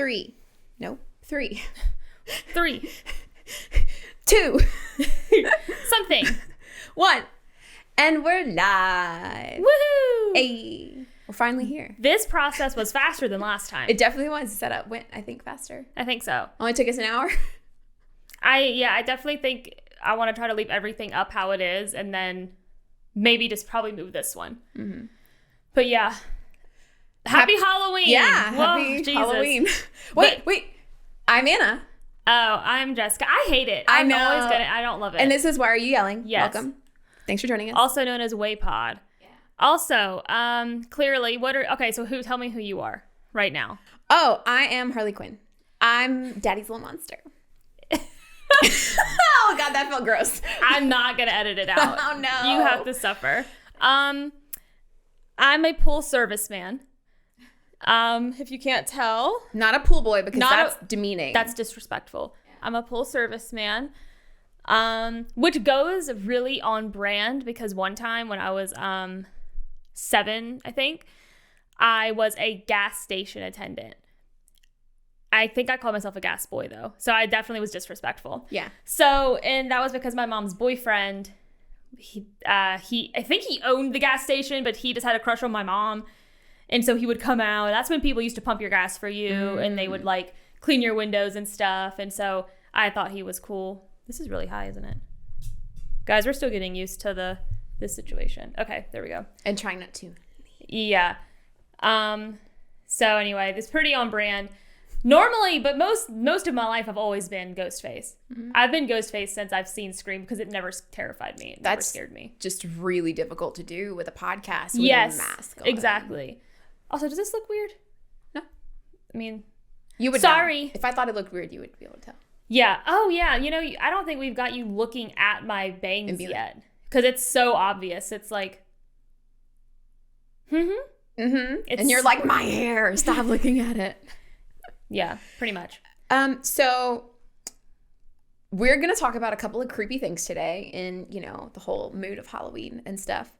3. No, 3. 3. 2. Something. 1. And we're live. Woohoo! Hey, we're finally here. This process was faster than last time. It definitely was. The setup went, I think, faster. I think so. Only took us an hour. I definitely think I want to try to leave everything up how it is and then maybe just probably move this one. Mm-hmm. But yeah. Happy Halloween. Yeah. Whoa, happy Jesus. Halloween. Wait. I'm Anna. Oh, I'm Jessica. I hate it. I know. I don't love it. And this is Why Are You Yelling? Yes. Welcome. Thanks for joining us. Also known as Waypod. Yeah. Also, clearly, so tell me who you are right now. Oh, I am Harley Quinn. I'm Daddy's little monster. Oh, God, that felt gross. I'm not going to edit it out. Oh, no. You have to suffer. I'm a pool service man. If you can't tell. Not a pool boy because that's demeaning. That's disrespectful. Yeah. I'm a pool service man, which goes really on brand because one time when I was 7, I think, I was a gas station attendant. I think I called myself a gas boy, though. So I definitely was disrespectful. Yeah. So, and that was because my mom's boyfriend, I think he owned the gas station, but he just had a crush on my mom. And so he would come out. That's when people used to pump your gas for you. And they would, like, clean your windows and stuff. And so I thought he was cool. This is really high, isn't it? Guys, we're still getting used to this situation. Okay, there we go. And trying not to. Yeah. So anyway, it's pretty on brand. Normally, but most of my life, I've always been Ghostface. Mm-hmm. I've been Ghostface since I've seen Scream because it never terrified me. It never scared me. Just really difficult to do with a podcast with a mask on. Exactly. Also, does this look weird? No. I mean, you would sorry. Know. If I thought it looked weird, you would be able to tell. Yeah. Oh, yeah. You know, I don't think we've got you looking at my bangs yet because it's so obvious. It's like, and you're like, my hair. Stop looking at it. Yeah, pretty much. So we're going to talk about a couple of creepy things today in, the whole mood of Halloween and stuff.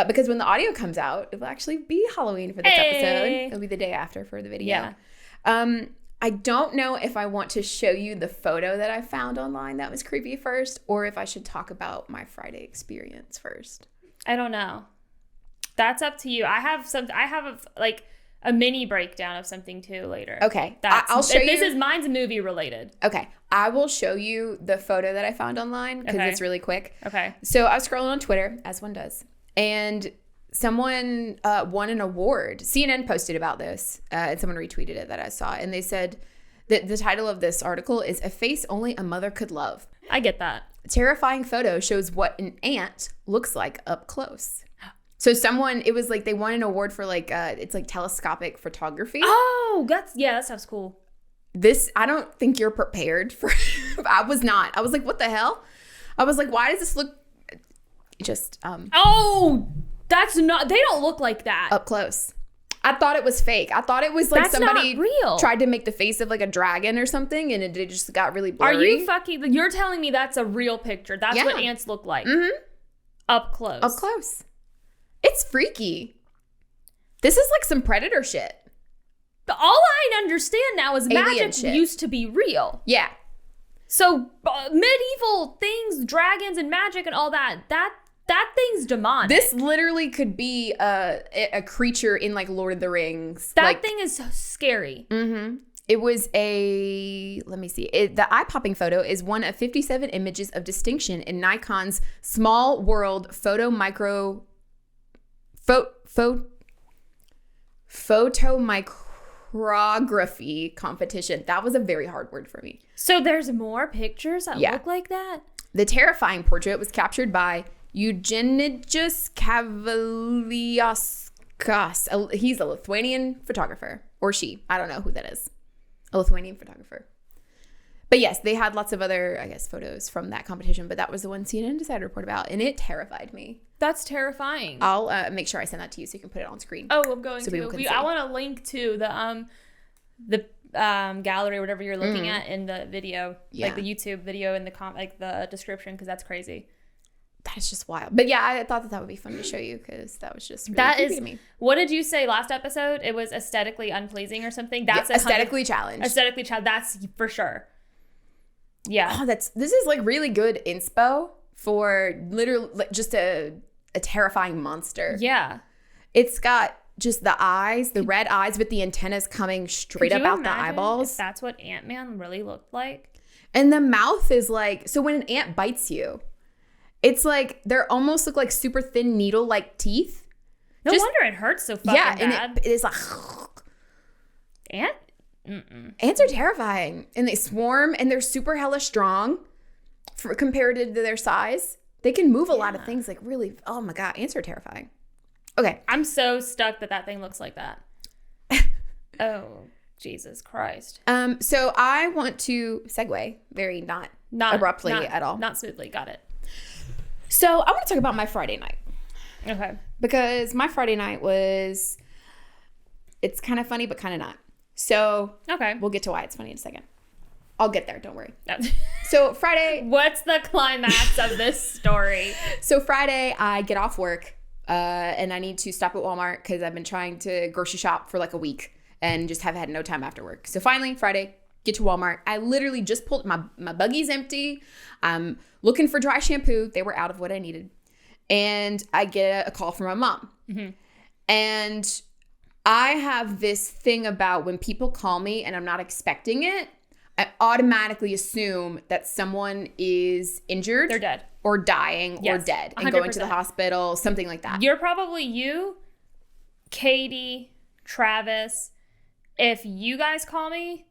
Because when the audio comes out, it will actually be Halloween for this episode. It'll be the day after for the video. Yeah. I don't know if I want to show you the photo that I found online that was creepy first, or if I should talk about my Friday experience first. I don't know. That's up to you. I have a mini breakdown of something too later. Okay. I'll show you. Mine's movie related. Okay. I will show you the photo that I found online because it's really quick. Okay. So I was scrolling on Twitter, as one does, and someone won an award. CNN posted about this, and someone retweeted it that I saw, and they said that the title of this article is "A Face Only a Mother Could Love." I get that. A terrifying photo shows what an ant looks like up close. So it was like they won an award for it's like telescopic photography. Oh, that sounds cool. This, I don't think you're prepared for. I was not. I was like, what the hell? I was like, why does this look just Oh, that's not, they don't look like that. Up close. I thought it was fake. I thought it was like that's somebody not real. Tried to make the face of like a dragon or something and it just got really blurry. Are you you're telling me that's a real picture? That's what ants look like. Mm-hmm. Up close. Up close. It's freaky. This is like some Predator shit. But all I understand now is Alien magic shit. used to be real. Yeah. So medieval things, dragons and magic and all that thing's demonic. This literally could be a creature in like Lord of the Rings. That thing is scary. Mm-hmm. It was let me see. The eye-popping photo is one of 57 images of distinction in Nikon's Small World photomicrography competition. That was a very hard word for me. So there's more pictures that look like that? The terrifying portrait was captured by Eugenijus Kavaliauskas. He's a Lithuanian photographer. Or she. I don't know who that is. A Lithuanian photographer. But yes, they had lots of other, I guess, photos from that competition. But that was the one CNN decided to report about. And it terrified me. That's terrifying. I'll make sure I send that to you so you can put it on screen. Oh, I'm going to. I want to link to the gallery or whatever you're looking at in the video. Yeah. Like the YouTube video in the the description because that's crazy. That is just wild. But yeah, I thought that would be fun to show you because that was just really creepy to me. What did you say last episode? It was aesthetically unpleasing or something? That's aesthetically challenged. Aesthetically challenged. That's for sure. Yeah. Oh, this is like really good inspo for literally like, just a terrifying monster. Yeah. It's got just the eyes, the red eyes with the antennas coming straight up out the eyeballs. If that's what Ant-Man really looked like. And the mouth is like, so when an ant bites you, it's like, they almost look like super thin needle-like teeth. No wonder it hurts so fucking bad. And it is like... Ants are terrifying. And they swarm, and they're super hella strong compared to their size. They can move a lot of things, like really, oh my God, ants are terrifying. Okay. I'm so stuck that thing looks like that. Oh, Jesus Christ. So I want to segue very not abruptly at all. Not smoothly. Got it. So I want to talk about my Friday night. Okay. Because my Friday night was, it's kind of funny, but kind of not. So okay, we'll get to why it's funny in a second. I'll get there. Don't worry. So Friday. What's the climax of this story? So Friday, I get off work and I need to stop at Walmart because I've been trying to grocery shop for like a week and just have had no time after work. So finally, Friday, get to Walmart. I literally just pulled, my buggy's empty. I'm looking for dry shampoo. They were out of what I needed. And I get a call from my mom. Mm-hmm. And I have this thing about when people call me and I'm not expecting it, I automatically assume that someone is injured. They're dead. Or dying or dead and 100%. Going to the hospital, something like that. You're probably you, Katie, Travis. If you guys call me,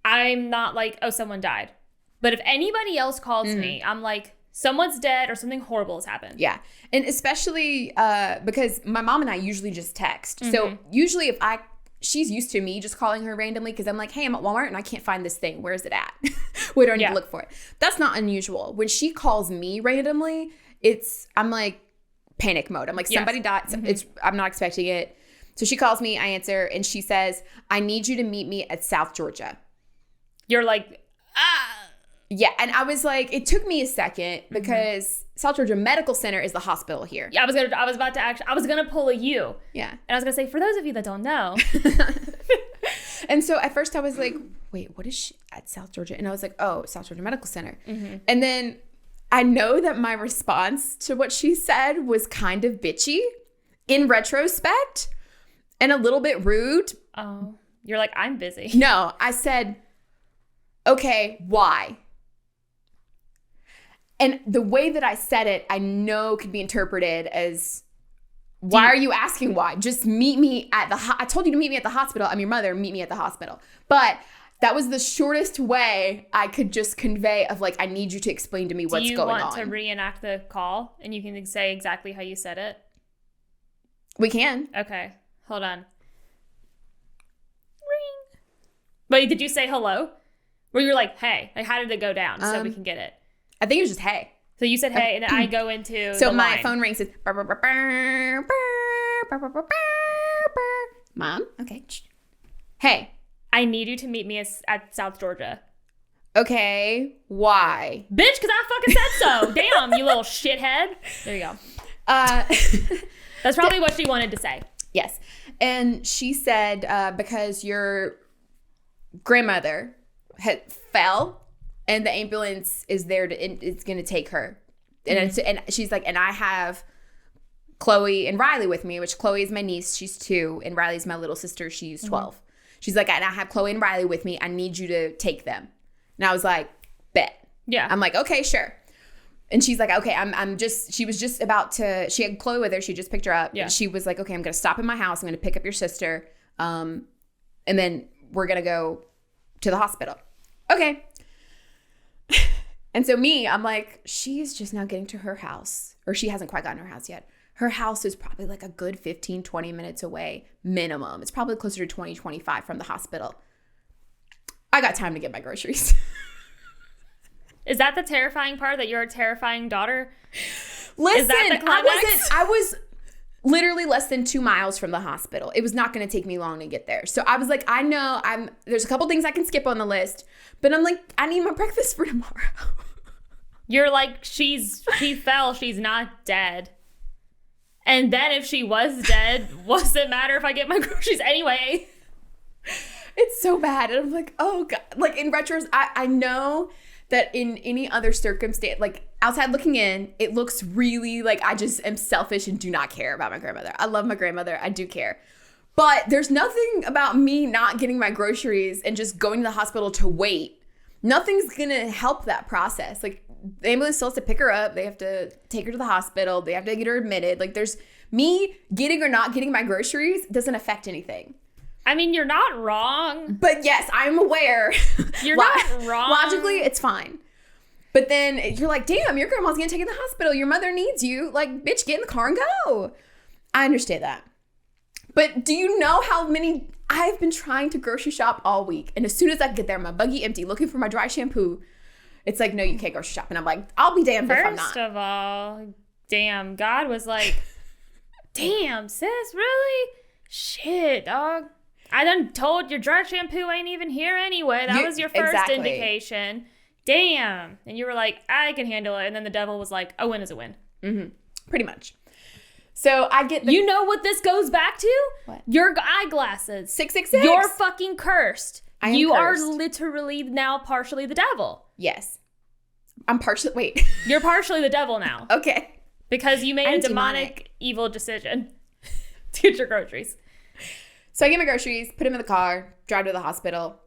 I'm not like, oh, someone died. But if anybody else calls me, I'm like, someone's dead or something horrible has happened. Yeah. And especially because my mom and I usually just text. Mm-hmm. So usually she's used to me just calling her randomly because I'm like, hey, I'm at Walmart and I can't find this thing. Where is it at? Where do I need to look for it? That's not unusual. When she calls me randomly, I'm like panic mode. I'm like, somebody died. Mm-hmm. I'm not expecting it. So she calls me, I answer, and she says, I need you to meet me at South Georgia. You're like, Yeah, and I was like, it took me a second because South Georgia Medical Center is the hospital here. Yeah, I was gonna pull a U. Yeah. And I was gonna say, for those of you that don't know. And so at first I was like, wait, what is she at South Georgia? And I was like, oh, South Georgia Medical Center. Mm-hmm. And then I know that my response to what she said was kind of bitchy in retrospect and a little bit rude. Oh, you're like, I'm busy. No, I said, okay, why? And the way that I said it, I know could be interpreted as, why are you asking why? Just meet me at I told you to meet me at the hospital. I'm your mother. Meet me at the hospital. But that was the shortest way I could just convey of like, I need you to explain to me what's going on. Do you want to reenact the call and you can say exactly how you said it? We can. Okay. Hold on. Ring. Wait, did you say hello? Where you're like, hey, like how did it go down so we can get it? I think it was just hey. So you said hey, and then I go into so the my line. phone rings. Says, Mom, okay. Hey. I need you to meet me at South Georgia. Okay, why? Bitch, because I fucking said so. Damn, you little shithead. There you go. That's probably what she wanted to say. Yes. And she said, because your grandmother fell and the ambulance is there it's going to take her. And, and she's like, and I have Chloe and Riley with me, which Chloe is my niece. She's 2. And Riley's my little sister. She's 12. Mm-hmm. She's like, and I have Chloe and Riley with me. I need you to take them. And I was like, bet. Yeah. I'm like, okay, sure. And she's like, okay, she was just about to, she had Chloe with her. She just picked her up. Yeah. And she was like, okay, I'm going to stop in my house. I'm going to pick up your sister. And then we're going to go to the hospital. Okay. And so I'm like, she's just now getting to her house. Or she hasn't quite gotten to her house yet. Her house is probably like a good 15, 20 minutes away minimum. It's probably closer to 20, 25 from the hospital. I got time to get my groceries. Is that the terrifying part, that you're a terrifying daughter? Listen, is that the climax? I was literally less than 2 miles from the hospital. It was not going to take me long to get there. So I was like, I know there's a couple things I can skip on the list, but I'm like, I need my breakfast for tomorrow. You're like, she fell, she's not dead. And then if she was dead, what's it matter if I get my groceries anyway? It's so bad. And I'm like, oh God. Like in retrospect, I know that in any other circumstance, like outside looking in, it looks really like I just am selfish and do not care about my grandmother. I love my grandmother. I do care. But there's nothing about me not getting my groceries and just going to the hospital to wait. Nothing's going to help that process. Like the ambulance still has to pick her up. They have to take her to the hospital. They have to get her admitted. Like there's me getting or not getting my groceries doesn't affect anything. I mean, you're not wrong. But yes, I'm aware. You're not wrong. Logically, it's fine. But then you're like, damn, your grandma's going to take you to the hospital. Your mother needs you. Like, bitch, get in the car and go. I understand that. But do you know how many... I've been trying to grocery shop all week. And as soon as I get there, my buggy empty, looking for my dry shampoo. It's like, no, you can't grocery shop. And I'm like, I'll be damned if I'm not. First of all, damn, God was like, damn, sis, really? Shit, dog. I done told your dry shampoo ain't even here anyway. That was your first indication. Damn. And you were like, I can handle it. And then the devil was like, a win is a win. Mm-hmm. Pretty much. So I get You know what this goes back to? What? Your eyeglasses. 666. You're fucking cursed. I am You cursed. are literally now partially the devil. Yes. I'm partially... Wait. You're partially the devil now. Okay. Because you made I'm a demonic, evil decision to get your groceries. So I get my groceries, put them in the car, drive to the hospital.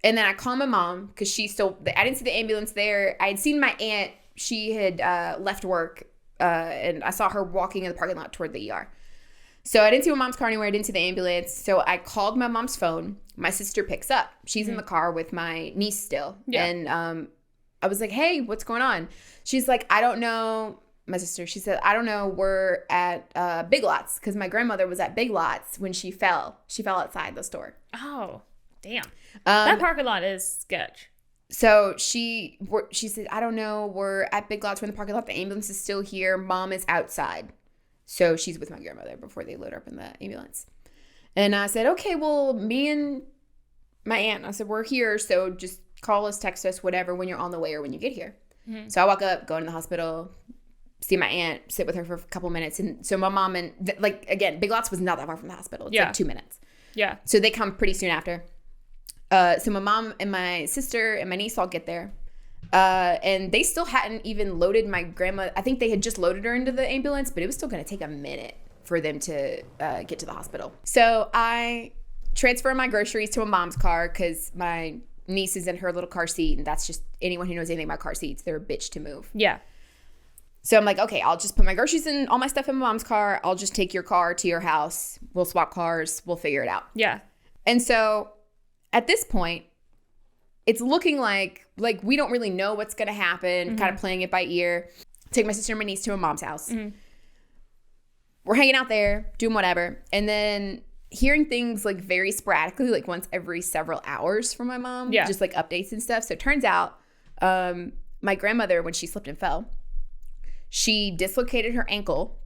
And then I call my mom because she still... I didn't see the ambulance there. I had seen my aunt. She had left work. And I saw her walking in the parking lot toward the ER. So I didn't see my mom's car anywhere. I didn't see the ambulance. So I called my mom's phone. My sister picks up. She's in the car with my niece still. Yeah. And I was like, hey, what's going on? She's like, I don't know. My sister, she said, I don't know. We're at Big Lots because my grandmother was at Big Lots when she fell. She fell outside the store. Oh, damn. That parking lot is sketch. So she said, I don't know. We're at Big Lots. We're in the parking lot. The ambulance is still here. Mom is outside. So she's with my grandmother before they load her up in the ambulance. And I said, okay, well, me and my aunt, I said, we're here. So just call us, text us, whatever, when you're on the way or when you get here. Mm-hmm. So I walk up, go into the hospital, see my aunt, sit with her for a couple minutes. And so my mom and, again, Big Lots was not that far from the hospital. It's like 2 minutes. Yeah. So they come pretty soon after. So my mom and my sister and my niece all get there. And they still hadn't even loaded my grandma. I think they had just loaded her into the ambulance, but it was still going to take a minute for them to get to the hospital. So I transfer my groceries to my mom's car because my niece is in her little car seat. And that's just anyone who knows anything about car seats. They're a bitch to move. Yeah. So I'm like, okay, I'll just put my groceries and all my stuff in my mom's car. I'll just take your car to your house. We'll swap cars. We'll figure it out. Yeah. And so at this point, it's looking like we don't really know what's going to happen, kind of playing it by ear. Take my sister and my niece to my mom's house. Mm-hmm. We're hanging out there, doing whatever. And then hearing things like very sporadically, like once every several hours from my mom, just like updates and stuff. So it turns out my grandmother, when she slipped and fell, she dislocated her ankle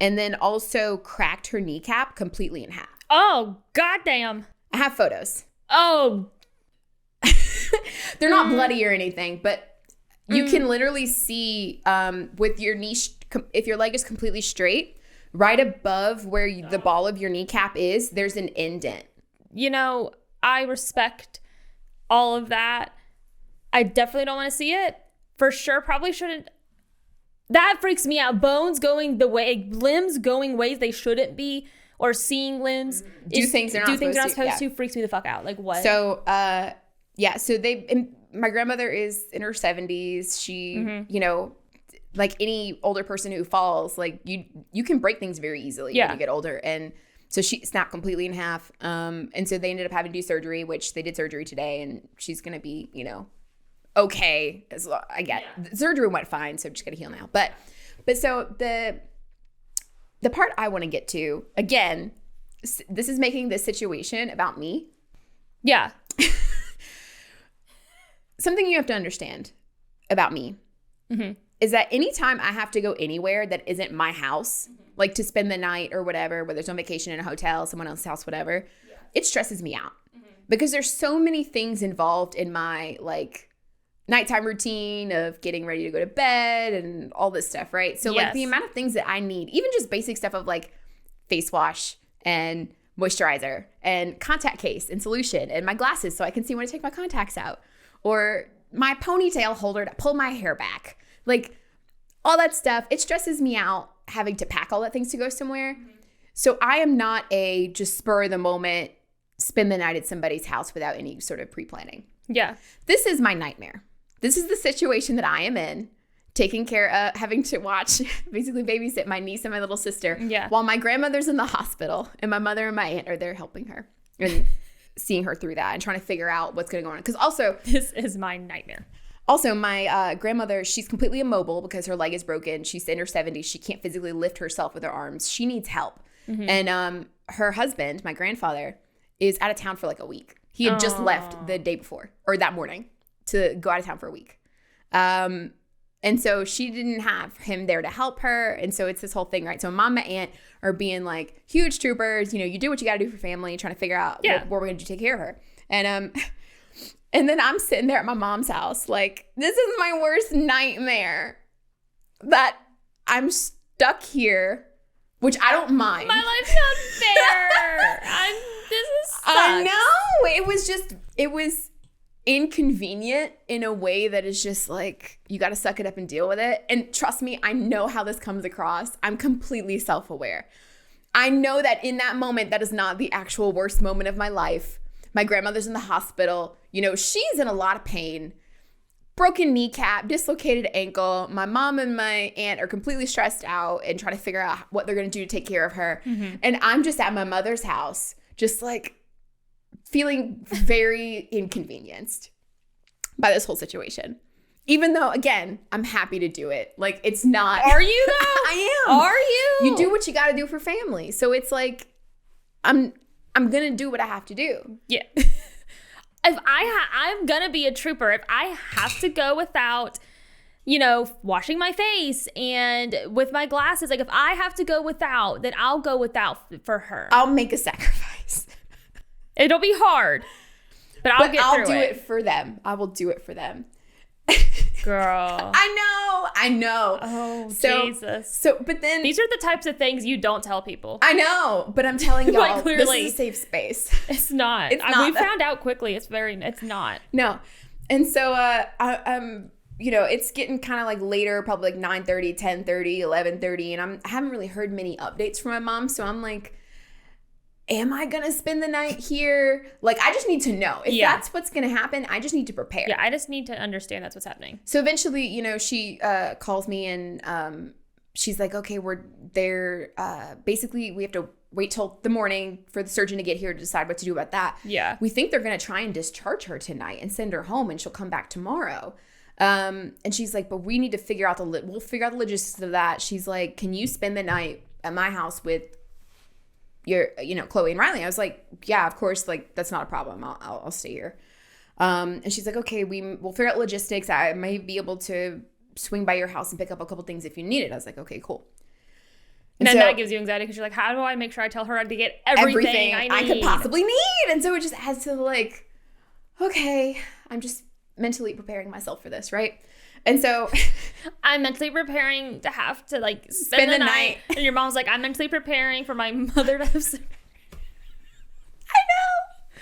and then also cracked her kneecap completely in half. Oh, goddamn. I have photos. Oh. They're not bloody or anything, but you can literally see with your knee, if your leg is completely straight, right above where the ball of your kneecap is, there's an indent. You know, I respect all of that. I definitely don't want to see it. For sure, probably shouldn't. That freaks me out. Bones going the way, limbs going ways they shouldn't be, or seeing limbs. Do things they're not supposed to, freaks me the fuck out. Like what? So, so my grandmother is in her 70s. She, you know, like any older person who falls, like you can break things very easily when you get older. And so she snapped completely in half. And so they ended up having to do surgery, which they did surgery today, and she's going to be, you know, okay. The surgery went fine, so I'm just going to heal now. But so the part I want to get to, again, this is making this situation about me. Yeah. Something you have to understand about me is that anytime I have to go anywhere that isn't my house, like to spend the night or whatever, whether it's on vacation in a hotel, someone else's house, whatever, it stresses me out because there's so many things involved in my, like, nighttime routine of getting ready to go to bed and all this stuff, right? So like the amount of things that I need, even just basic stuff of like face wash and moisturizer and contact case and solution and my glasses so I can see when to take my contacts out, or my ponytail holder to pull my hair back, like all that stuff. It stresses me out having to pack all that things to go somewhere. So I am not a just spur of the moment, spend the night at somebody's house without any sort of pre-planning. Yeah. This is my nightmare. This is the situation that I am in, taking care of, having to watch, basically babysit my niece and my little sister while my grandmother's in the hospital and my mother and my aunt are there helping her and seeing her through that and trying to figure out what's going to go on. Because also, this is my nightmare. Also, my grandmother, she's completely immobile because her leg is broken. She's in her 70s. She can't physically lift herself with her arms. She needs help. And her husband, my grandfather, is out of town for like a week. He had just left the day before or that morning to go out of town for a week. And so she didn't have him there to help her. And so it's this whole thing, right? So mom and aunt are being like huge troopers. You know, you do what you got to do for family, trying to figure out what we're going to do to take care of her. And then I'm sitting there at my mom's house like, this is my worst nightmare that I'm stuck here, which I don't mind. My life's not fair. This is sucks. I know. It was inconvenient in a way that is just like, you got to suck it up and deal with it. And trust me, I know how this comes across. I'm completely self-aware. I know that in that moment, that is not the actual worst moment of my life. My grandmother's in the hospital. You know, she's in a lot of pain. Broken kneecap, dislocated ankle. My mom and my aunt are completely stressed out and trying to figure out what they're going to do to take care of her. And I'm just at my mother's house, just like feeling very inconvenienced by this whole situation. Even though, again, I'm happy to do it. Like, it's not. Are you though? I am. Are you? You do what you got to do for family. So it's like, I'm going to do what I have to do. Yeah. If I'm going to be a trooper. If I have to go without, you know, washing my face and with my glasses, like if I have to go without, then I'll go without for her. I'll make a sacrifice. It'll be hard, but I'll I'll do it for them. I will do it for them. Girl. I know. Oh, Jesus. So, but then these are the types of things you don't tell people. I know, but I'm telling y'all, Like, clearly, this is a safe space. It's not. It's not. We found out quickly. It's not. No. And so, I'm, you know, it's getting kind of like later, probably like 9:30, 10:30, 11:30, and I haven't really heard many updates from my mom. So I'm like, am I going to spend the night here? Like, I just need to know. If that's what's going to happen, I just need to prepare. Yeah, I just need to understand that's what's happening. So eventually, you know, she calls me and she's like, okay, we're there. Basically, we have to wait till the morning for the surgeon to get here to decide what to do about that. Yeah. We think they're going to try and discharge her tonight and send her home and she'll come back tomorrow. And she's like, but we need to figure out we'll figure out the logistics of that. She's like, can you spend the night at my house with Chloe and Riley? I was like, yeah, of course. Like, that's not a problem. I'll stay here. And she's like, okay, we'll figure out logistics. I might be able to swing by your house and pick up a couple things if you need it. I was like, okay, cool. And then that gives you anxiety because you're like, how do I make sure I tell her to get everything I could possibly need? And so it just adds to like, okay, I'm just mentally preparing myself for this, right? And so I'm mentally preparing to have to like spend the night. And your mom's like, I'm mentally preparing for my mother to have. I know.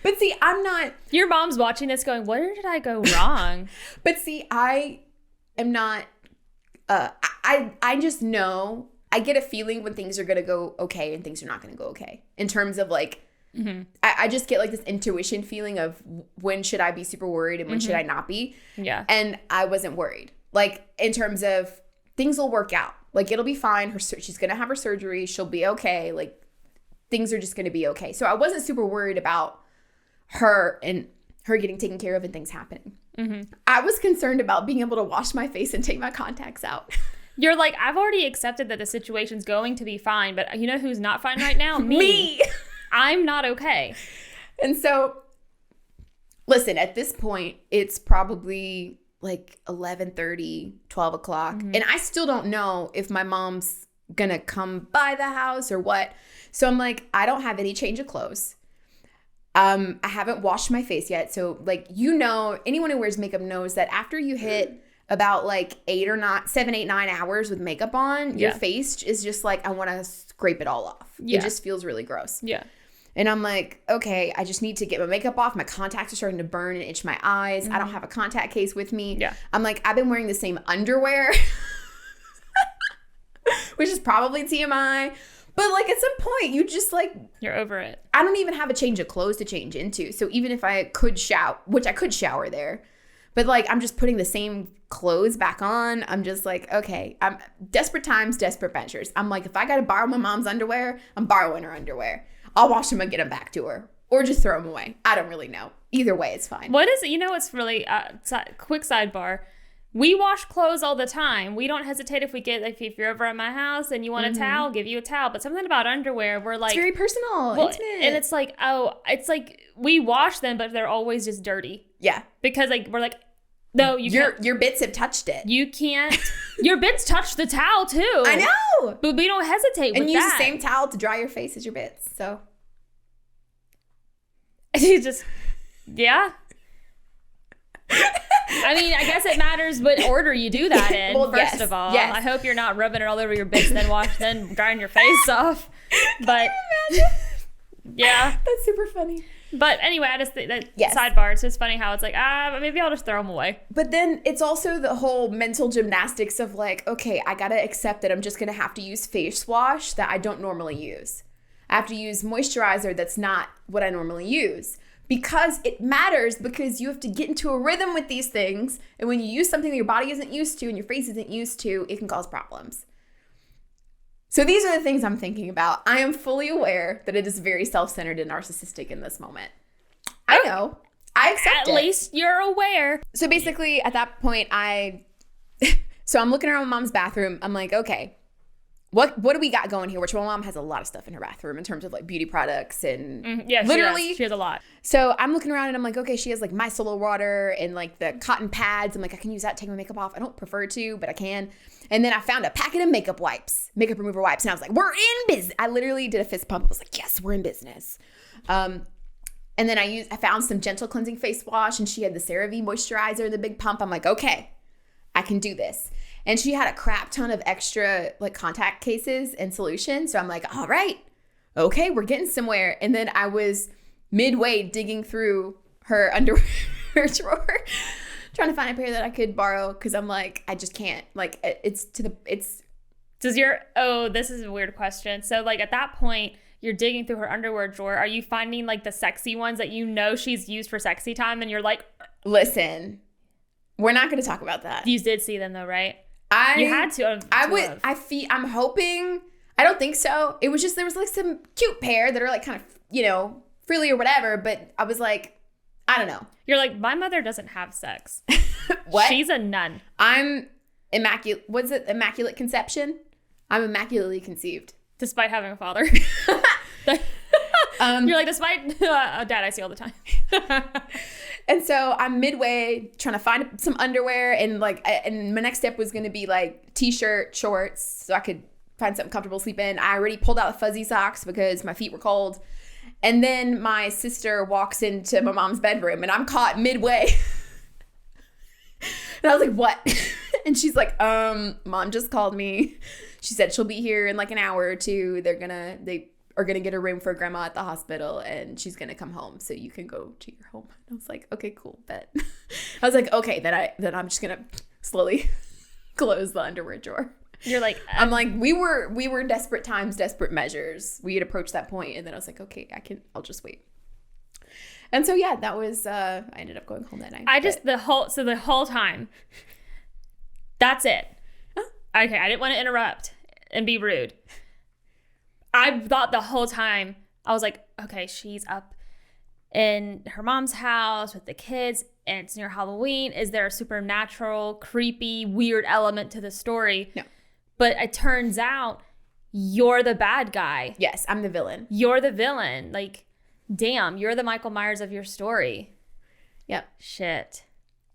But see, I'm not. Your mom's watching this going, where did I go wrong? But see, I am not. I just know. I get a feeling when things are going to go okay and things are not going to go okay. In terms of like, I just get like this intuition feeling of when should I be super worried and when should I not be. Yeah. And I wasn't worried. Like, in terms of things will work out. Like, it'll be fine. She's going to have her surgery. She'll be okay. Like, things are just going to be okay. So I wasn't super worried about her and her getting taken care of and things happening. I was concerned about being able to wash my face and take my contacts out. You're like, I've already accepted that the situation's going to be fine, but you know who's not fine right now? Me. I'm not okay. And so, listen, at this point, it's probably like 11:30, 12 o'clock. And I still don't know if my mom's going to come by the house or what. So I'm like, I don't have any change of clothes. I haven't washed my face yet. So like, anyone who wears makeup knows that after you hit about like 7, 8, 9 hours with makeup on, your face is just like, I want to scrape it all off. Yeah. It just feels really gross. Yeah. And I'm like, okay, I just need to get my makeup off. My contacts are starting to burn and itch my eyes. I don't have a contact case with me. Yeah. I'm like, I've been wearing the same underwear, which is probably TMI. But like at some point, you just like... You're over it. I don't even have a change of clothes to change into. So even if I could shower, which I could shower there, but like I'm just putting the same clothes back on. I'm just like, okay, I'm desperate times, desperate measures. I'm like, if I got to borrow my mom's underwear, I'm borrowing her underwear. I'll wash them and get them back to her. Or just throw them away. I don't really know. Either way, it's fine. What is it? You know, it's really... quick sidebar. We wash clothes all the time. We don't hesitate if we get, like, if you're over at my house and you want a towel, give you a towel. But something about underwear, we're like... It's very personal, intimate. And it's like, we wash them, but they're always just dirty. Yeah. Because, like, we're like, no, your bits have touched it. You can't... Your bits touch the towel, too. I know! But we don't hesitate with that. And you use the same towel to dry your face as your bits, so... You just... Yeah. I mean, I guess it matters what order you do that in, first of all. Yes. I hope you're not rubbing it all over your bits, then drying your face off. But, yeah. That's super funny. But anyway, I just think that sidebar, it's just funny how it's like, maybe I'll just throw them away. But then it's also the whole mental gymnastics of like, okay, I gotta accept that I'm just gonna have to use face wash that I don't normally use. I have to use moisturizer that's not what I normally use. Because it matters, because you have to get into a rhythm with these things. And when you use something that your body isn't used to and your face isn't used to, it can cause problems. So these are the things I'm thinking about. I am fully aware that it is very self-centered and narcissistic in this moment. I know. I accept it. At least you're aware. So basically, at that point, so I'm looking around my mom's bathroom. I'm like, okay, what do we got going here? Which my mom has a lot of stuff in her bathroom in terms of like beauty products and literally. She has a lot. So I'm looking around and I'm like, okay, she has like micellar water and like the cotton pads. I'm like, I can use that to take my makeup off. I don't prefer to, but I can. And then I found a packet of makeup makeup remover wipes. And I was like, we're in business. I literally did a fist pump. I was like, yes, we're in business. And then I found some gentle cleansing face wash and she had the CeraVe moisturizer in the big pump. I'm like, okay, I can do this. And she had a crap ton of extra like contact cases and solutions. So I'm like, all right, okay, we're getting somewhere. And then I was midway digging through her underwear drawer, trying to find a pair that I could borrow. Cause I'm like, I just can't. Like this is a weird question. So like at that point, you're digging through her underwear drawer. Are you finding like the sexy ones that you know she's used for sexy time? And you're like, listen, we're not going to talk about that. You did see them though, right? You had to. I'm hoping. I don't think so. It was just, there was like some cute pair that are like kind of, frilly or whatever. But I was like, I don't know. You're like, my mother doesn't have sex. What? She's a nun. I'm immaculate. What's it? Immaculate conception? I'm immaculately conceived. Despite having a father. You're like, despite a dad I see all the time. And so I'm midway trying to find some underwear and my next step was going to be like t-shirt, shorts, so I could find something comfortable to sleep in. I already pulled out the fuzzy socks because my feet were cold. And then my sister walks into my mom's bedroom and I'm caught midway. And I was like, what? And she's like, mom just called me. She said she'll be here in like an hour or two. They are gonna get a room for grandma at the hospital and she's gonna come home so you can go to your home. And I was like, okay, cool, bet. I was like, okay, then I'm just gonna slowly close the underwear drawer. You're like, I'm like, we were desperate times, desperate measures. We had approached that point, and then I was like, okay, I'll just wait. And so yeah, that was I ended up going home that night. The whole time. That's it. Huh? Okay, I didn't want to interrupt and be rude. I thought the whole time, I was like, okay, she's up in her mom's house with the kids and it's near Halloween. Is there a supernatural, creepy, weird element to the story? No. But it turns out you're the bad guy. Yes, I'm the villain. You're the villain. Like, damn, you're the Michael Myers of your story. Yep. Shit.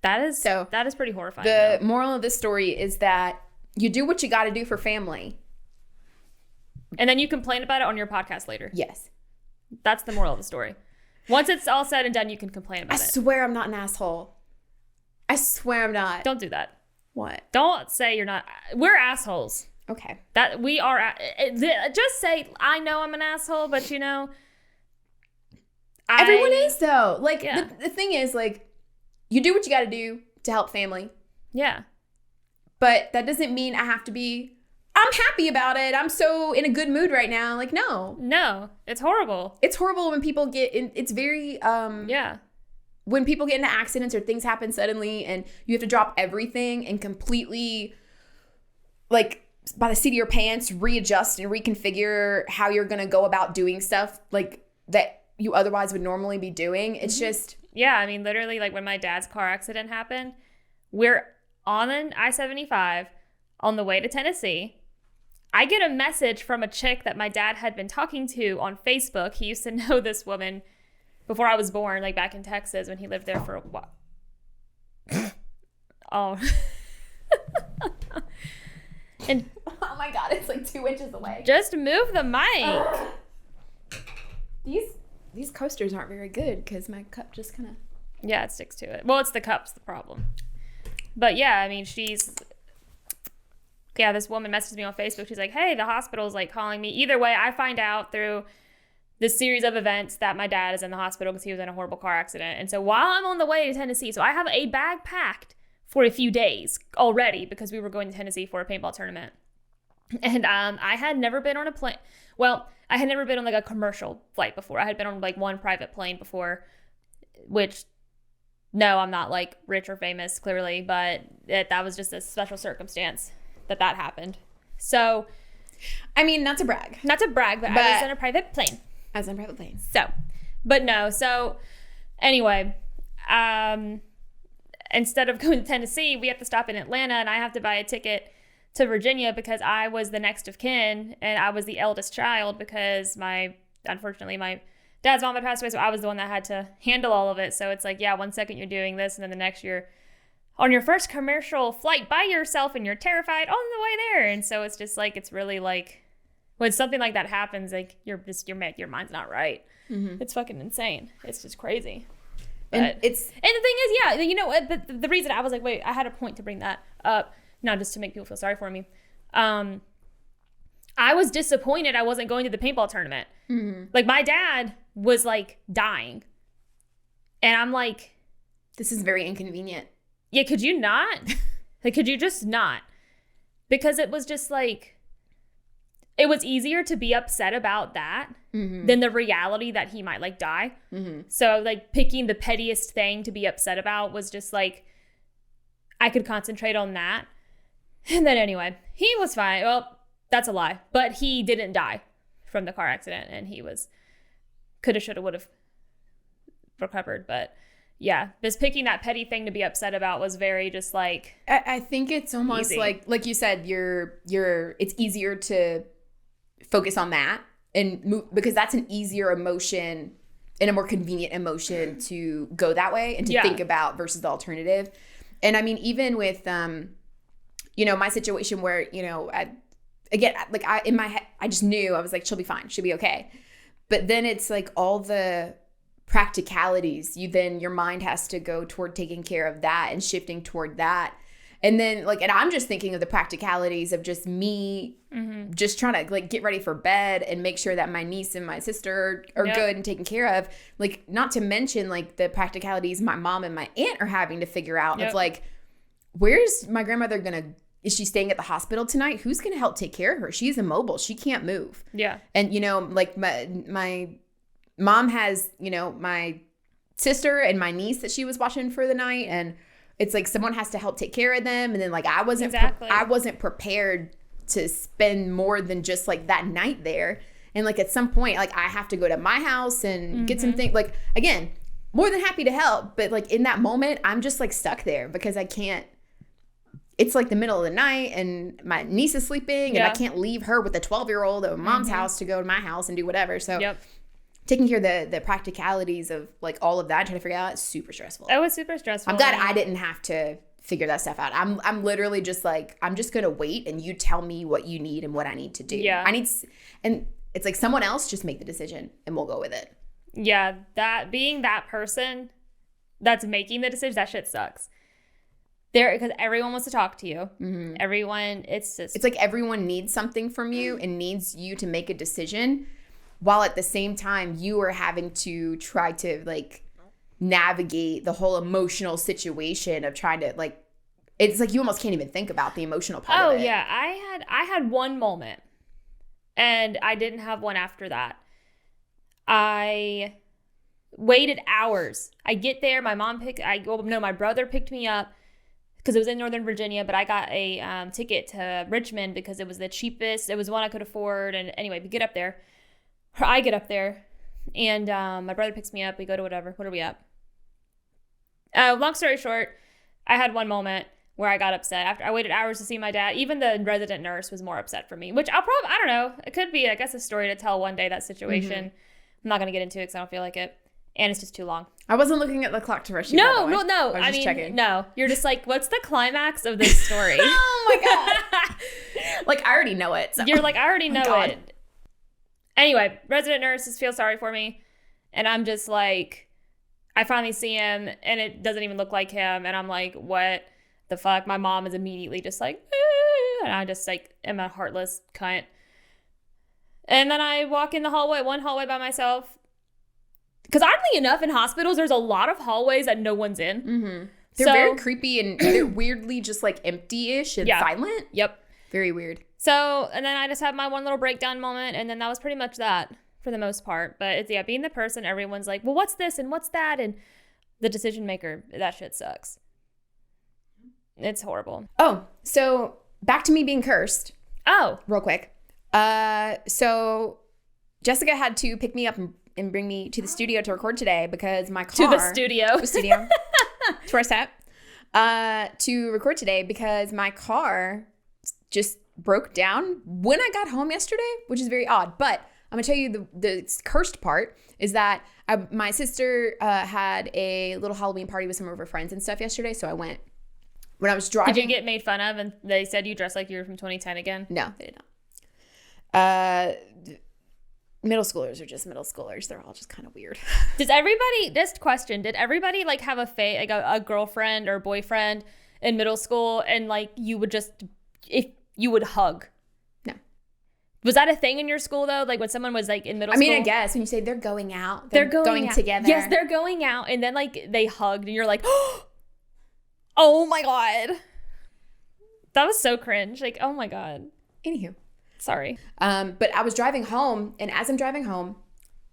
That is pretty horrifying. The moral of this story is that you do what you got to do for family. And then you complain about it on your podcast later. Yes. That's the moral of the story. Once it's all said and done, you can complain about I it. swear I'm not an asshole. I swear I'm not. Don't do that. What? Don't say you're not. We're assholes. Okay. That we are. Just say, I know I'm an asshole, but you know. Everyone is, though. Like, Yeah. the thing is, like, you do what you got to do to help family. Yeah. But that doesn't mean I have to be, I'm happy about it. I'm so in a good mood right now. Like, no. No, it's horrible. It's horrible when people get in, it's very, Yeah. when people get into accidents or things happen suddenly and you have to drop everything and completely, like, by the seat of your pants, readjust and reconfigure how you're going to go about doing stuff, like, that you otherwise would normally be doing. It's just... Yeah, I mean, literally, like, when my dad's car accident happened, we're on an I-75 on the way to Tennessee. I get a message from a chick that my dad had been talking to on Facebook. He used to know this woman before I was born, like, back in Texas when he lived there for a while. Oh. And oh my God, it's like 2 inches away. just move the mic. These coasters aren't very good because my cup just kind of... Yeah, it sticks to it. Well, it's the cup's the problem. But yeah, I mean, this woman messaged me on Facebook. She's like, hey, the hospital's like calling me. Either way, I find out through this series of events that my dad is in the hospital because he was in a horrible car accident. And so while I'm on the way to Tennessee, so I have a bag packed for a few days already because we were going to Tennessee for a paintball tournament. And I had never been on a plane. Well, I had never been on like a commercial flight before. I had been on like one private plane before, which, no, I'm not like rich or famous clearly, but that was just a special circumstance that happened. So, I mean, not to brag. but I was on a private plane. I was on a private plane. So, but no. So anyway, instead of going to Tennessee, we have to stop in Atlanta and I have to buy a ticket to Virginia because I was the next of kin and I was the eldest child because unfortunately my dad's mom had passed away, so I was the one that had to handle all of it. So it's like, yeah, 1 second you're doing this and then the next you're on your first commercial flight by yourself and you're terrified on the way there. And so it's just like, it's really like when something like that happens, like your mind's not right. Mm-hmm. It's fucking insane. It's just crazy. And the thing is, yeah, you know what? The reason I was like, wait, I had a point to bring that up. Not just to make people feel sorry for me. I was disappointed I wasn't going to the paintball tournament. Mm-hmm. Like, my dad was, like, dying. And I'm like... This is very inconvenient. Yeah, could you not? Like, could you just not? Because it was just, like... It was easier to be upset about that than the reality that he might, like, die. Mm-hmm. So, like, picking the pettiest thing to be upset about was just, like... I could concentrate on that. And then anyway, he was fine. Well, that's a lie. But he didn't die from the car accident. And he was coulda, shoulda, woulda recovered. But yeah, just picking that petty thing to be upset about was very just like... I think it's almost easy. like you said, it's easier to focus on that and move because that's an easier emotion and a more convenient emotion to go that way and to think about versus the alternative. And I mean, even with... my situation where, in my head, I just knew, I was like, she'll be fine. She'll be okay. But then it's like all the practicalities, your mind has to go toward taking care of that and shifting toward that. And then and I'm just thinking of the practicalities of just me just trying to like get ready for bed and make sure that my niece and my sister are good and taken care of. Like, not to mention like the practicalities my mom and my aunt are having to figure out of like, where's my grandmother is she staying at the hospital tonight? Who's going to help take care of her? She's immobile. She can't move. Yeah. And, like my mom has, my sister and my niece that she was watching for the night. And it's like someone has to help take care of them. And then like I wasn't prepared to spend more than just like that night there. And like at some point, like I have to go to my house and get some things. Like, again, more than happy to help. But like in that moment, I'm just like stuck there because I can't. It's like the middle of the night and my niece is sleeping and I can't leave her with a 12-year-old at mom's house to go to my house and do whatever. So taking care of the practicalities of like all of that, trying to figure out, it's super stressful. It was super stressful. I'm glad I didn't have to figure that stuff out. I'm literally just like, I'm just going to wait and you tell me what you need and what I need to do. Yeah. And it's like someone else just make the decision and we'll go with it. Yeah, that being that person that's making the decision, that shit sucks. Because everyone wants to talk to you. Mm-hmm. Everyone, it's like everyone needs something from you and needs you to make a decision, while at the same time you are having to try to like navigate the whole emotional situation of trying to like, it's like you almost can't even think about the emotional part of it. Oh yeah, I had one moment, and I didn't have one after that. I waited hours. I get there, my brother picked me up because it was in Northern Virginia, but I got a ticket to Richmond because it was the cheapest. It was one I could afford, and anyway, we get up there. I get up there, and my brother picks me up. We go to whatever. What are we at? Long story short, I had one moment where I got upset. After I waited hours to see my dad, even the resident nurse was more upset for me, which I don't know. It could be, I guess, a story to tell one day, that situation. Mm-hmm. I'm not going to get into it because I don't feel like it. And it's just too long. I wasn't looking at the clock to rush you. No. I mean, checking. No. You're just like, what's the climax of this story? Oh my God. Like, I already know it. So. You're like, I already know it. Anyway, resident nurses feel sorry for me. And I'm just like, I finally see him and it doesn't even look like him. And I'm like, what the fuck? My mom is immediately just like, and I just like am a heartless cunt. And then I walk in one hallway by myself. Because oddly enough, in hospitals, there's a lot of hallways that no one's in. Mm-hmm. They're very creepy and they're weirdly just like empty-ish and silent. Yep. Very weird. So, and then I just had my one little breakdown moment, and then that was pretty much that for the most part. But it's, being the person, everyone's like, well, what's this and what's that? And the decision maker, that shit sucks. It's horrible. Oh, so back to me being cursed. Oh. Real quick. So Jessica had to pick me up and bring me to the studio to record today because my car... To the studio. To our set. To record today because my car just broke down when I got home yesterday, which is very odd. But I'm going to tell you the cursed part is that my sister had a little Halloween party with some of her friends and stuff yesterday. So I went when I was driving. Did you get made fun of and they said you dressed like you were from 2010 again? No, they did not. Middle schoolers are just middle schoolers. They're all just kind of weird. Did everybody like have a girlfriend or boyfriend in middle school and like you would just, if you would hug? No. Was that a thing in your school though? Like when someone was like in middle school? I mean, I guess when you say they're going out, they're going together. Yes, they're going out and then like they hugged and you're like, oh my God. That was so cringe. Like, oh my God. Anywho. Sorry. But I was driving home, and as I'm driving home,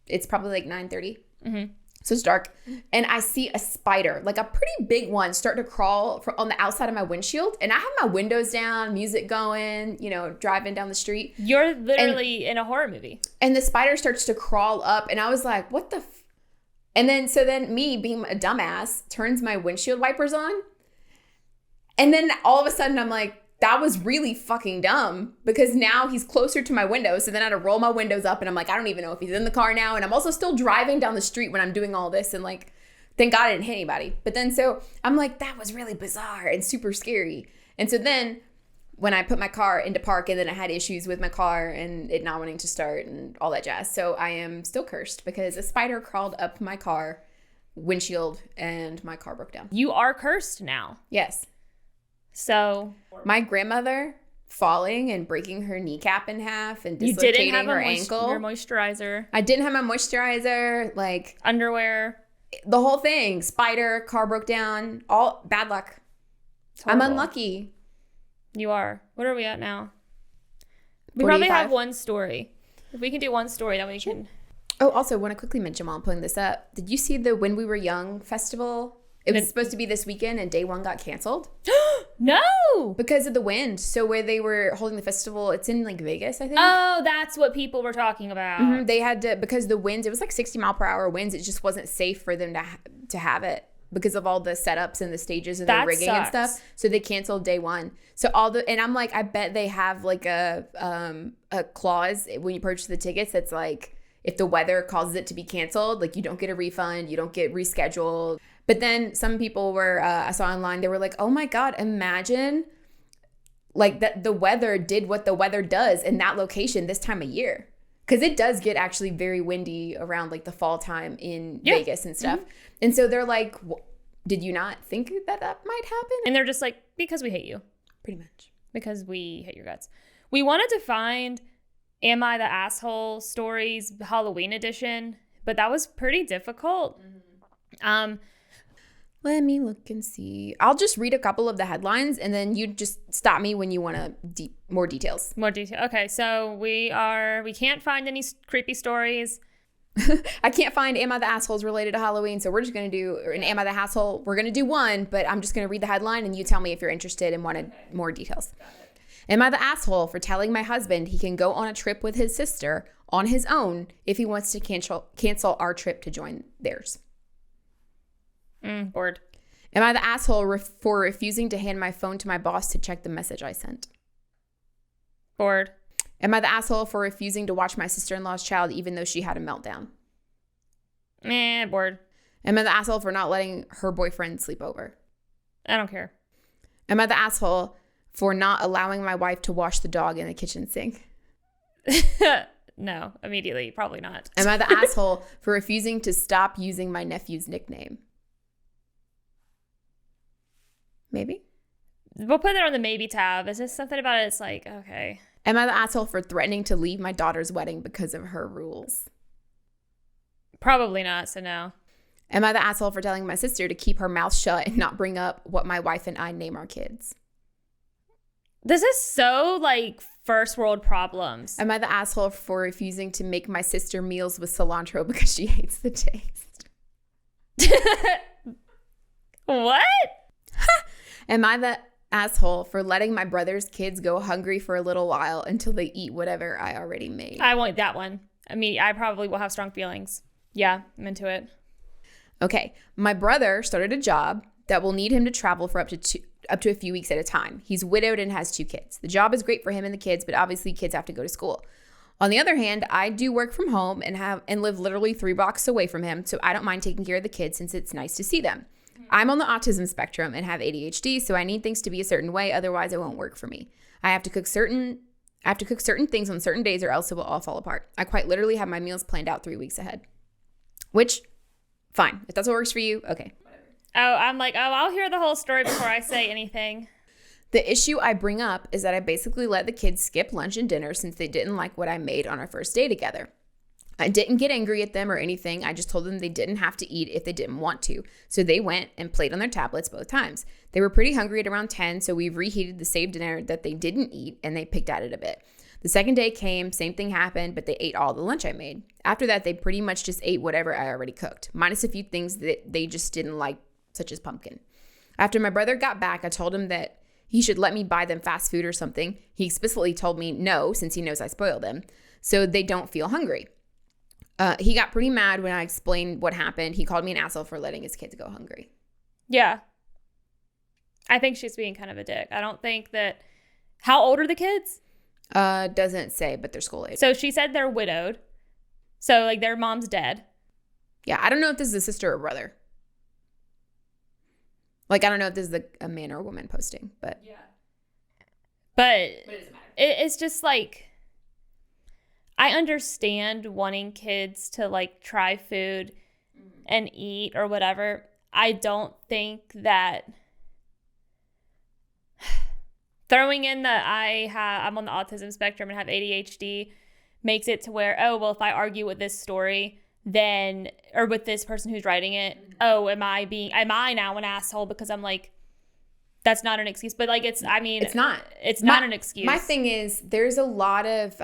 it's probably like 9:30. Mm-hmm. So it's dark. And I see a spider, like a pretty big one, start to crawl on the outside of my windshield. And I have my windows down, music going, driving down the street. You're literally in a horror movie. And the spider starts to crawl up, and I was like, what the And then me, being a dumbass, turns my windshield wipers on. And then all of a sudden, I'm like, that was really fucking dumb because now he's closer to my window. So then I had to roll my windows up and I'm like, I don't even know if he's in the car now. And I'm also still driving down the street when I'm doing all this. And like, thank God I didn't hit anybody. But then so I'm like, that was really bizarre and super scary. And so then when I put my car into park and then I had issues with my car and it not wanting to start and all that jazz. So I am still cursed because a spider crawled up my car windshield and my car broke down. You are cursed now. Yes. So my grandmother falling and breaking her kneecap in half and dislocating her ankle. Your moisturizer. I didn't have my moisturizer, like underwear. The whole thing. Spider, car broke down. All bad luck. I'm unlucky. You are. What are we at now? We 45. probably have one story. If we can do one story, then we can. Oh, also, want to quickly mention while I'm pulling this up. Did you see the When We Were Young festival? It was supposed to be this weekend and day one got canceled. No! Because of the wind. So where they were holding the festival, it's in like Vegas, I think. Oh, that's what people were talking about. Mm-hmm. They had to, because the winds, it was like 60 mile per hour winds. It just wasn't safe for them to have it because of all the setups and the stages and the rigging and stuff. So they canceled day one. So and I'm like, I bet they have like a clause when you purchase the tickets that's like, if the weather causes it to be canceled, like you don't get a refund, you don't get rescheduled. But then some people were, I saw online, they were like, oh my God, imagine like that the weather did what the weather does in that location this time of year. Because it does get actually very windy around like the fall time in Vegas and stuff. And so they're like, did you not think that might happen? And they're just like, because we hate you. Pretty much. Because we hate your guts. We wanted to find Am I the Asshole Stories Halloween edition, but that was pretty difficult. Let me look and see. I'll just read a couple of the headlines and then you just stop me when you want more details. More detail. Okay, so we can't find any creepy stories. I can't find Am I the Assholes related to Halloween, so we're just going to do an Am I the Asshole. We're going to do one, but I'm just going to read the headline and you tell me if you're interested and wanted more details. Am I the asshole for telling my husband he can go on a trip with his sister on his own if he wants to cancel our trip to join theirs? Bored. Am I the asshole for refusing to hand my phone to my boss to check the message I sent? Bored. Am I the asshole for refusing to watch my sister-in-law's child even though she had a meltdown? Bored. Am I the asshole for not letting her boyfriend sleep over? I don't care. Am I the asshole for not allowing my wife to wash the dog in the kitchen sink? No, immediately, probably not. Am I the asshole for refusing to stop using my nephew's nickname? Maybe. We'll put it on the maybe tab. Is this something about it? It's like, okay. Am I the asshole for threatening to leave my daughter's wedding because of her rules? Probably not, so no. Am I the asshole for telling my sister to keep her mouth shut and not bring up what my wife and I name our kids? This is so, like, first world problems. Am I the asshole for refusing to make my sister meals with cilantro because she hates the taste? What? Am I the asshole for letting my brother's kids go hungry for a little while until they eat whatever I already made? I want that one. I mean, I probably will have strong feelings. Yeah, I'm into it. Okay. My brother started a job that will need him to travel for up to a few weeks at a time. He's widowed and has 2 kids. The job is great for him and the kids, but obviously kids have to go to school. On the other hand, I do work from home and live literally 3 blocks away from him, so I don't mind taking care of the kids since it's nice to see them. I'm on the autism spectrum and have ADHD, so I need things to be a certain way, otherwise it won't work for me. I have to cook certain things on certain days or else it will all fall apart. I quite literally have my meals planned out 3 weeks ahead. Which, fine. If that's what works for you, okay. Oh, I'm like, I'll hear the whole story before I say anything. The issue I bring up is that I basically let the kids skip lunch and dinner since they didn't like what I made on our first day together. I didn't get angry at them or anything. I just told them they didn't have to eat if they didn't want to. So they went and played on their tablets both times. They were pretty hungry at around 10, so we reheated the same dinner that they didn't eat, and they picked at it a bit. The second day came, same thing happened, but they ate all the lunch I made. After that, they pretty much just ate whatever I already cooked, minus a few things that they just didn't like, such as pumpkin. After my brother got back, I told him that he should let me buy them fast food or something. He explicitly told me no, since he knows I spoiled them, so they don't feel hungry. He got pretty mad when I explained what happened. He called me an asshole for letting his kids go hungry. Yeah. I think she's being kind of a dick. I don't think that... How old are the kids? Doesn't say, but they're school age. So she said they're widowed. So, like, their mom's dead. Yeah, I don't know if this is a sister or brother. Like, I don't know if this is a man or a woman posting, but... Yeah. But it doesn't matter. It's just, like... I understand wanting kids to, like, try food and eat or whatever. I don't think that throwing in that I'm on the autism spectrum and have ADHD makes it to where, oh, well, if I argue with this story, then, or with this person who's writing it, oh, am I now an asshole because I'm like, that's not an excuse. But like, it's not an excuse. My thing is there's a lot of,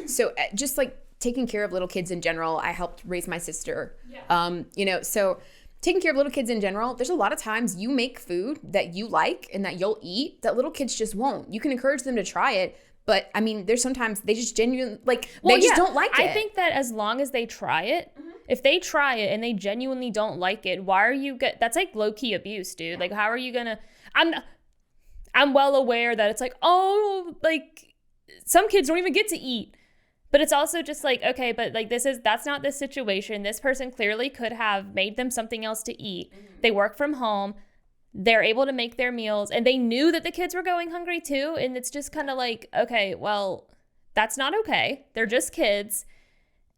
so just like taking care of little kids in general, I helped raise my sister, so taking care of little kids in general, there's a lot of times you make food that you like and that you'll eat that little kids just won't. You can encourage them to try it. But I mean, there's sometimes they just genuinely don't like it. I think that as long as they try it, if they try it and they genuinely don't like it, why are you that's like low key abuse, dude. Like, how are you gonna? I'm well aware that it's like, oh, like some kids don't even get to eat, but it's also just like, okay, but like that's not the situation. This person clearly could have made them something else to eat. They work from home. They're able to make their meals, and they knew that the kids were going hungry too. And it's just kind of like, okay, well, that's not okay. They're just kids.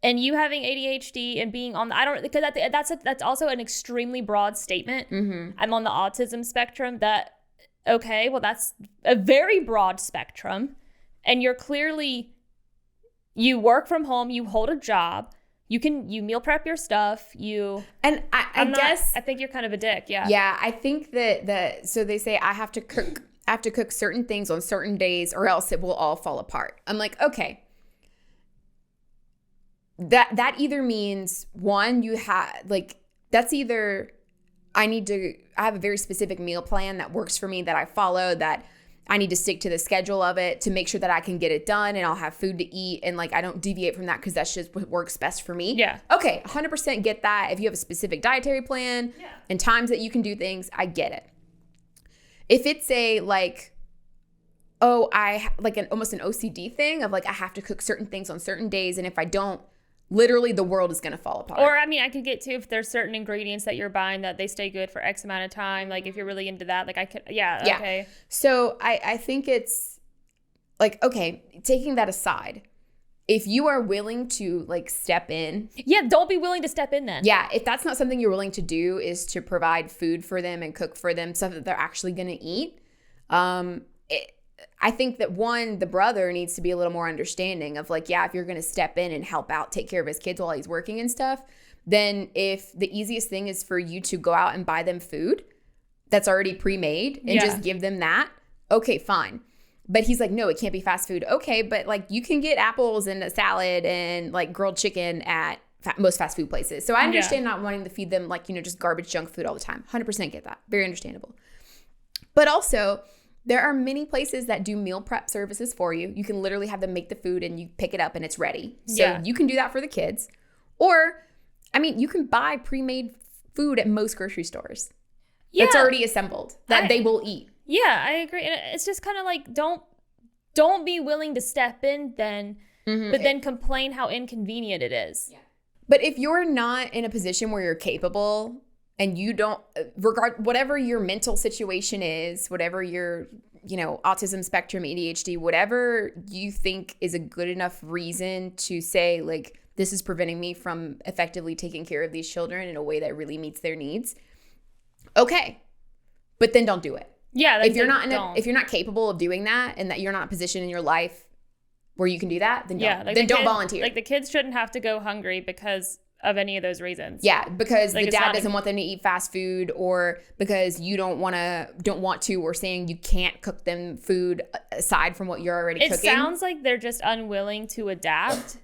and you having ADHD and being on the, I don't, because that's also an extremely broad statement. I'm on the autism spectrum. That, okay, well, that's a very broad spectrum. And you're clearly, you work from home, you hold a job, you meal prep your stuff, and I guess I think you're kind of a dick. Yeah, I think that so they say I have to cook certain things on certain days or else it will all fall apart. I'm like, okay. That either means one, you have like, that's either I have a very specific meal plan that works for me, that I follow, that I need to stick to the schedule of it to make sure that I can get it done and I'll have food to eat, and like I don't deviate from that because that's just what works best for me. Yeah. Okay, 100% get that. If you have a specific dietary plan and times that you can do things, I get it. If it's a like, almost an OCD thing of like I have to cook certain things on certain days, and if I don't, literally the world is going to fall apart. Or, I mean, I could get to if there's certain ingredients that you're buying that they stay good for X amount of time. Like, if you're really into that, like, I could, okay. So, I think it's, like, okay, taking that aside, if you are willing to, like, step in. Yeah, don't be willing to step in then. Yeah, if that's not something you're willing to do, is to provide food for them and cook for them, stuff that they're actually going to eat, I think that one, the brother needs to be a little more understanding of like, if you're going to step in and help out, take care of his kids while he's working and stuff, then if the easiest thing is for you to go out and buy them food that's already pre-made and just give them that, okay, fine. But he's like, no, it can't be fast food. Okay, but like you can get apples and a salad and like grilled chicken at most fast food places. So I understand not wanting to feed them like, just garbage junk food all the time. 100% get that. Very understandable. But also, there are many places that do meal prep services for you. You can literally have them make the food and you pick it up and it's ready. So you can do that for the kids. Or, I mean, you can buy pre-made food at most grocery stores. Yeah. That's already assembled that they will eat. Yeah, I agree. And it's just kind of like, don't be willing to step in then, but then complain how inconvenient it is. Yeah. But if you're not in a position where you're capable and you don't, whatever your mental situation is, whatever your, autism spectrum, ADHD, whatever you think is a good enough reason to say, like, this is preventing me from effectively taking care of these children in a way that really meets their needs. Okay. But then don't do it. Yeah. If you're not capable of doing that and that you're not in a position in your life where you can do that, then don't volunteer. Like the kids shouldn't have to go hungry because of any of those reasons. Yeah, because like the dad doesn't want them to eat fast food, or because you don't want to, or saying you can't cook them food aside from what you're already cooking. It sounds like they're just unwilling to adapt.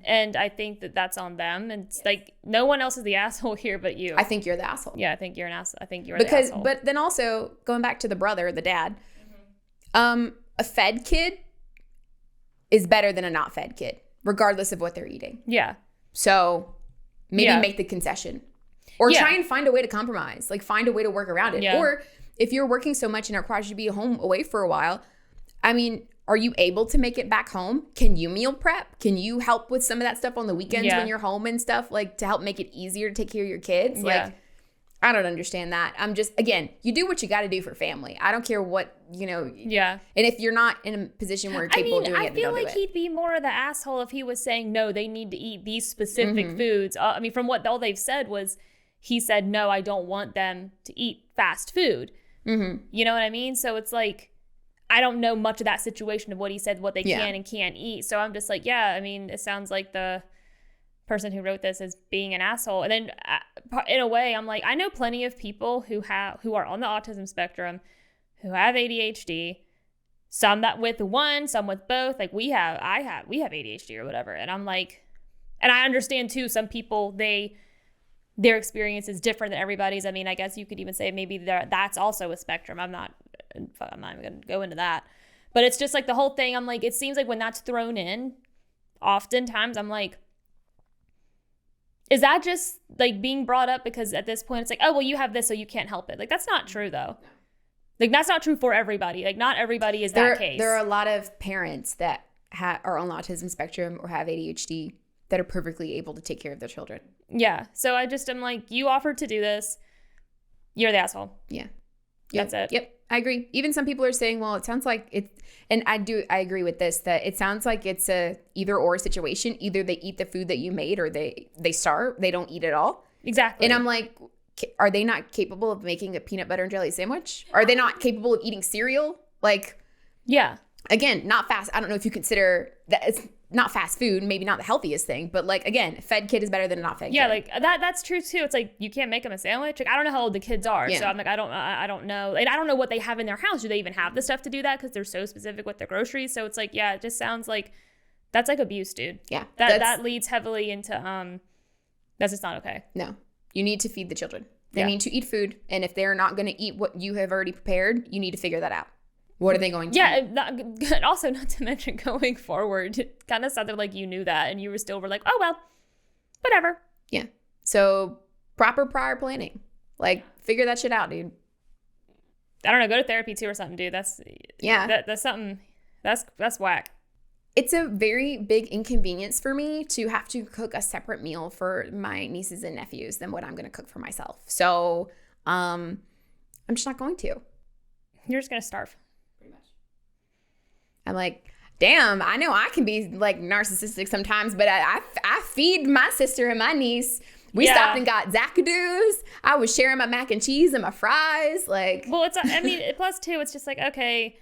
And I think that that's on them. And it's like, no one else is the asshole here but you. I think you're the asshole. Yeah, I think you're an asshole. I think you're the asshole. But then also, going back to the brother, the dad, a fed kid is better than a not fed kid, regardless of what they're eating. Yeah. So maybe make the concession. Or try and find a way to compromise. Like, find a way to work around it. Yeah. Or if you're working so much and it requires you to be home away for a while, I mean, are you able to make it back home? Can you meal prep? Can you help with some of that stuff on the weekends when you're home and stuff? Like, to help make it easier to take care of your kids? Yeah. Like, I don't understand that. I'm just, again, you do what you got to do for family. I don't care what, Yeah. And if you're not in a position where you're capable of doing it, then don't do it. I feel like he'd be more of the asshole if he was saying, no, they need to eat these specific foods. I mean, from what all they've said was, he said, no, I don't want them to eat fast food. Mm-hmm. You know what I mean? So it's like, I don't know much of that situation of what he said, what they can and can't eat. So I'm just like, I mean, it sounds like the person who wrote this is being an asshole. And then in a way, I'm like, I know plenty of people who are on the autism spectrum, who have ADHD, some that with one, some with both. Like we have ADHD or whatever. And I'm like, and I understand too, some people, their experience is different than everybody's. I mean, I guess you could even say maybe that's also a spectrum. I'm not even going to go into that. But it's just like the whole thing. I'm like, it seems like when that's thrown in, oftentimes I'm like, is that just like being brought up because at this point it's like, oh, well, you have this, so you can't help it. Like, that's not true though. No. Like, that's not true for everybody. Like, not everybody is that case. There are a lot of parents that are on the autism spectrum or have ADHD that are perfectly able to take care of their children. Yeah. So I'm like, you offered to do this. You're the asshole. Yeah. That's it. Yep. I agree. Even some people are saying, well, it sounds like it's, and I agree with this, that it sounds like it's a either or situation. Either they eat the food that you made or they starve. They don't eat at all. Exactly. And I'm like, are they not capable of making a peanut butter and jelly sandwich? Are they not capable of eating cereal? Like, yeah. Again, not fast. I don't know if you consider that it's not fast food, maybe not the healthiest thing, but like, again, a fed kid is better than a not fed kid. Yeah, like that's true too. It's like you can't make them a sandwich. Like I don't know how old the kids are, Yeah. so I'm like I don't know, and I don't know what they have in their house. Do they even have the stuff to do that? Because they're so specific with their groceries. So it's like, yeah, it just sounds like that's like abuse, dude. Yeah, that leads heavily into that's just not okay. No, you need to feed the children. They Yeah. need to eat food, and if they're not going to eat what you have already prepared, you need to figure that out. What are they going to eat? Yeah, also not to mention going forward, it kind of sounded like you knew that and you were still like, oh, well, whatever. Yeah. So proper prior planning. Like, figure that shit out, dude. I don't know, go to therapy too or something, dude. That's something, that's whack. It's a very big inconvenience for me to have to cook a separate meal for my nieces and nephews than what I'm going to cook for myself. So I'm just not going to. You're just going to starve. I'm like, damn, I know I can be like narcissistic sometimes, but I feed my sister and my niece. We stopped and got Zackadoos. I was sharing my mac and cheese and my fries. Like, well, plus too, it's just like, okay,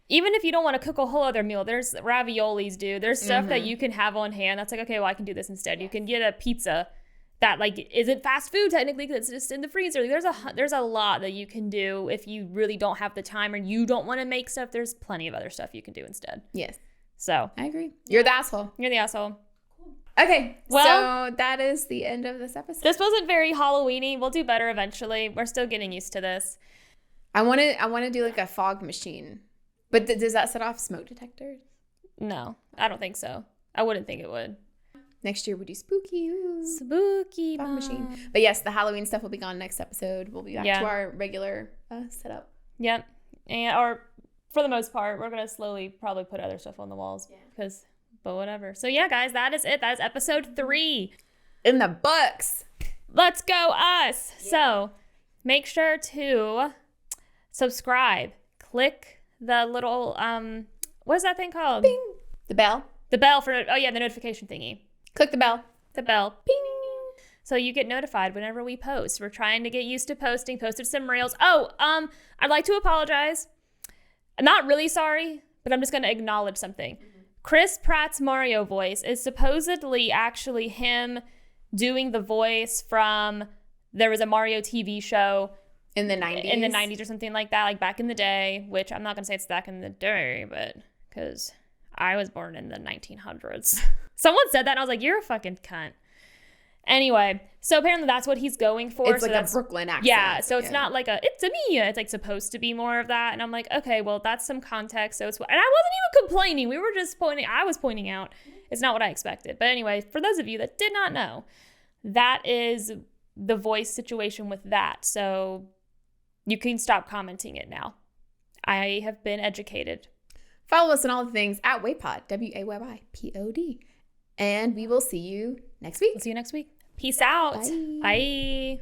even if you don't want to cook a whole other meal, there's raviolis, dude. There's stuff that you can have on hand. That's like, okay, well, I can do this instead. You can get a pizza that like isn't fast food technically because it's just in the freezer. There's a lot that you can do if you really don't have the time or you don't want to make stuff. There's plenty of other stuff you can do instead. Yes. So I agree. You're the asshole. You're the asshole. Okay. Well, so that is the end of this episode. This wasn't very Halloween-y. We'll do better eventually. We're still getting used to this. I want to do like a fog machine. But does that set off smoke detectors? No, I don't think so. I wouldn't think it would. Next year we'll do spooky. Ooh, spooky fog machine. But yes, the Halloween stuff will be gone next episode. We'll be back to our regular setup. Yep. Or for the most part, we're going to slowly probably put other stuff on the walls. But whatever. So yeah, guys, that is it. That is episode 3. In the books. Let's go us. Yeah. So make sure to subscribe. Click the little, what is that thing called? Bing. The bell. The bell for, the notification thingy. Click the bell. The bell. Bing. So you get notified whenever we post. We're trying to get used to posting. Posted some reels. I'd like to apologize. I'm not really sorry, but I'm just going to acknowledge something. Chris Pratt's Mario voice is supposedly actually him doing the voice from, there was a Mario TV show in the 90s. In the 90s or something like that, like back in the day, which I'm not going to say it's back in the day, but because I was born in the 1900s. Someone said that and I was like, you're a fucking cunt. Anyway, so apparently that's what he's going for. It's like a Brooklyn accent. Yeah, so it's not like it's a me. It's like supposed to be more of that. And I'm like, okay, well, that's some context. So it's, and I wasn't even complaining. We were just I was pointing out it's not what I expected. But anyway, for those of you that did not know, that is the voice situation with that. So you can stop commenting it now. I have been educated. Follow us on all the things at Waypod, WAYYPOD. And we will see you next week. We'll see you next week. Peace out. Bye. Bye.